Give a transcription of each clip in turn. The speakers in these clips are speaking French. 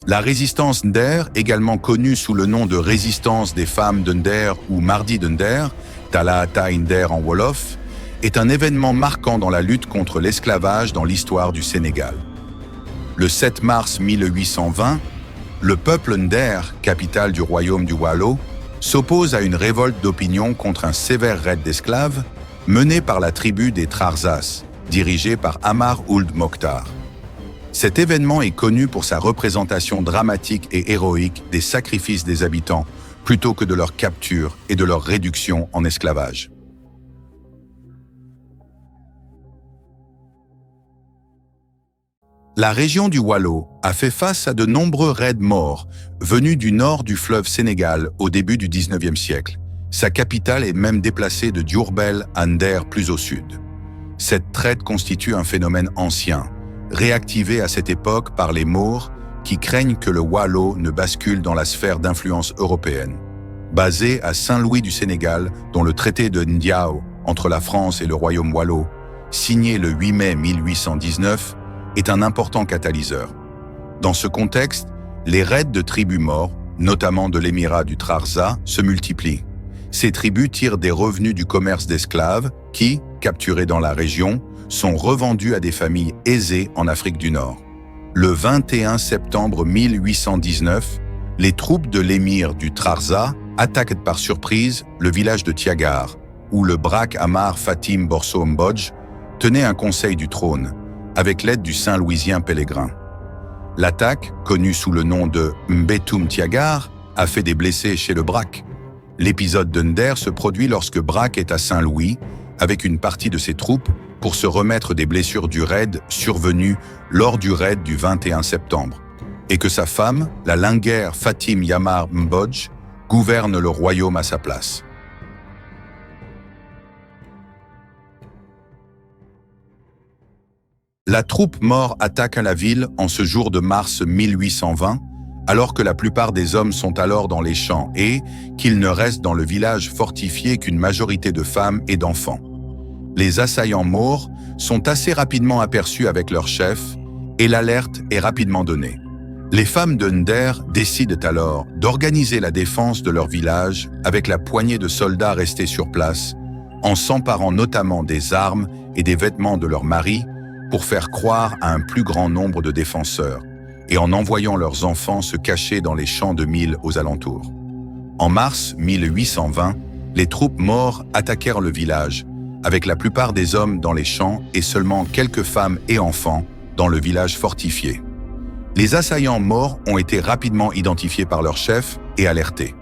La résistance Nder, également connue sous le nom de résistance des femmes de Nder ou Mardi de Nder, Talaata Nder en Wolof, est un événement marquant dans la lutte contre l'esclavage dans l'histoire du Sénégal. Le 7 mars 1820, le peuple Nder, capitale du royaume du Waalo, s'oppose à une révolte d'opinion contre un sévère raid d'esclaves mené par la tribu des Trarzas, dirigée par Amar Ould Mokhtar. Cet événement est connu pour sa représentation dramatique et héroïque des sacrifices des habitants, plutôt que de leur capture et de leur réduction en esclavage. La région du Waalo a fait face à de nombreux raids morts venus du nord du fleuve Sénégal au début du XIXe siècle. Sa capitale est même déplacée de Diourbel à Nder plus au sud. Cette traite constitue un phénomène ancien, réactivé à cette époque par les Maures qui craignent que le Waalo ne bascule dans la sphère d'influence européenne. Basé à Saint-Louis du Sénégal, dont le traité de Ndiao entre la France et le royaume Waalo, signé le 8 mai 1819, est un important catalyseur. Dans ce contexte, les raids de tribus morts, notamment de l'émirat du Trarza, se multiplient. Ces tribus tirent des revenus du commerce d'esclaves qui, capturés dans la région, sont revendus à des familles aisées en Afrique du Nord. Le 21 septembre 1819, les troupes de l'émir du Trarza attaquent par surprise le village de Tiagar, où le braque Amar Fatim Borso Mbodj tenait un conseil du trône, avec l'aide du Saint-Louisien pèlerin. L'attaque, connue sous le nom de Mbetoum Tiagar, a fait des blessés chez le braque. L'épisode de Nder se produit lorsque Braque est à Saint-Louis, avec une partie de ses troupes, pour se remettre des blessures du raid survenu lors du raid du 21 septembre, et que sa femme, la linguère Fatim Yamar Mbodj, gouverne le royaume à sa place. La troupe Maure attaque la ville en ce jour de mars 1820, alors que la plupart des hommes sont alors dans les champs et qu'il ne reste dans le village fortifié qu'une majorité de femmes et d'enfants. Les assaillants Maures sont assez rapidement aperçus avec leur chef et l'alerte est rapidement donnée. Les femmes de Nder décident alors d'organiser la défense de leur village avec la poignée de soldats restés sur place, en s'emparant notamment des armes et des vêtements de leurs maris pour faire croire à un plus grand nombre de défenseurs et en envoyant leurs enfants se cacher dans les champs de mil aux alentours. En mars 1820, les troupes Maures attaquèrent le village, avec la plupart des hommes dans les champs et seulement quelques femmes et enfants dans le village fortifié. Les assaillants Maures ont été rapidement identifiés par leur chef et alertés.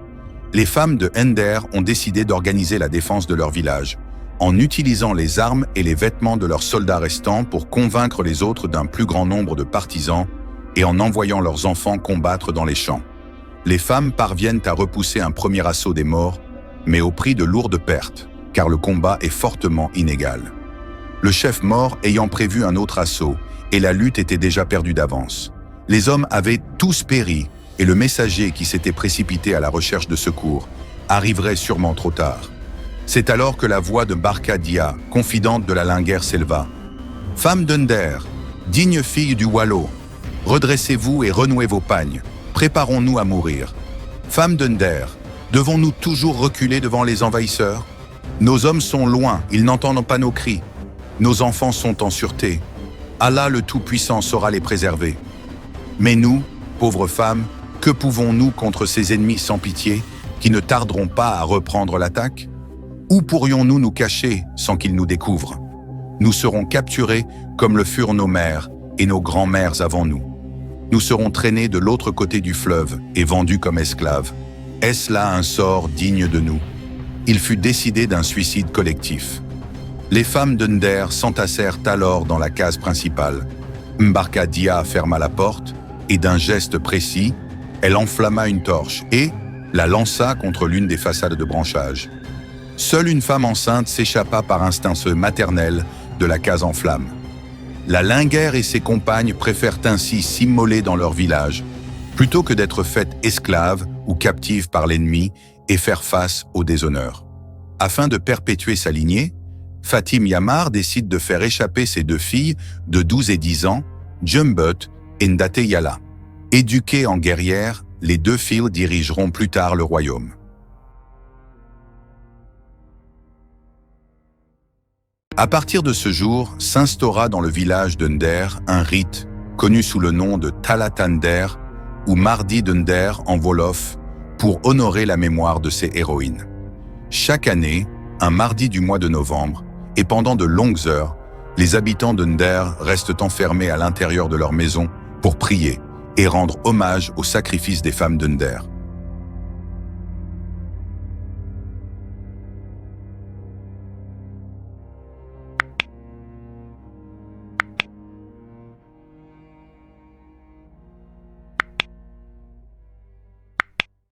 Les femmes de Nder ont décidé d'organiser la défense de leur village, en utilisant les armes et les vêtements de leurs soldats restants pour convaincre les autres d'un plus grand nombre de partisans et en envoyant leurs enfants combattre dans les champs. Les femmes parviennent à repousser un premier assaut des Maures, mais au prix de lourdes pertes, car le combat est fortement inégal. Le chef Maure ayant prévu un autre assaut, et la lutte était déjà perdue d'avance. Les hommes avaient tous péri, et le messager qui s'était précipité à la recherche de secours arriverait sûrement trop tard. C'est alors que la voix de Barka Dia, confidente de la linguère, s'éleva. « Femme de Nder, digne fille du Waalo, redressez-vous et renouez vos pagnes, préparons-nous à mourir. Femme de Nder, devons-nous toujours reculer devant les envahisseurs? Nos hommes sont loin, ils n'entendent pas nos cris. Nos enfants sont en sûreté. Allah le Tout-Puissant saura les préserver. Mais nous, pauvres femmes, que pouvons-nous contre ces ennemis sans pitié qui ne tarderont pas à reprendre l'attaque? Où pourrions-nous nous cacher sans qu'ils nous découvrent? Nous serons capturés comme le furent nos mères et nos grands-mères avant nous. Nous serons traînés de l'autre côté du fleuve et vendus comme esclaves. Est-ce là un sort digne de nous? Il fut décidé d'un suicide collectif. Les femmes de Nder s'entassèrent alors dans la case principale. Mbarka Dia ferma la porte et d'un geste précis, elle enflamma une torche et la lança contre l'une des façades de branchage. Seule une femme enceinte s'échappa par instinct maternel de la case en flammes. La linguère et ses compagnes préfèrent ainsi s'immoler dans leur village, plutôt que d'être faites esclaves ou captives par l'ennemi et faire face au déshonneur. Afin de perpétuer sa lignée, Fatim Yamar décide de faire échapper ses deux filles de 12 et 10 ans, Jumbut et Ndate Yala, Éduquées en guerrières, les deux filles dirigeront plus tard le royaume. À partir de ce jour, s'instaura dans le village d'Under un rite connu sous le nom de Talatander ou Mardi d'Under en Wolof pour honorer la mémoire de ces héroïnes. Chaque année, un mardi du mois de novembre, et pendant de longues heures, les habitants d'Under restent enfermés à l'intérieur de leur maison pour prier et rendre hommage au sacrifice des femmes d'Under.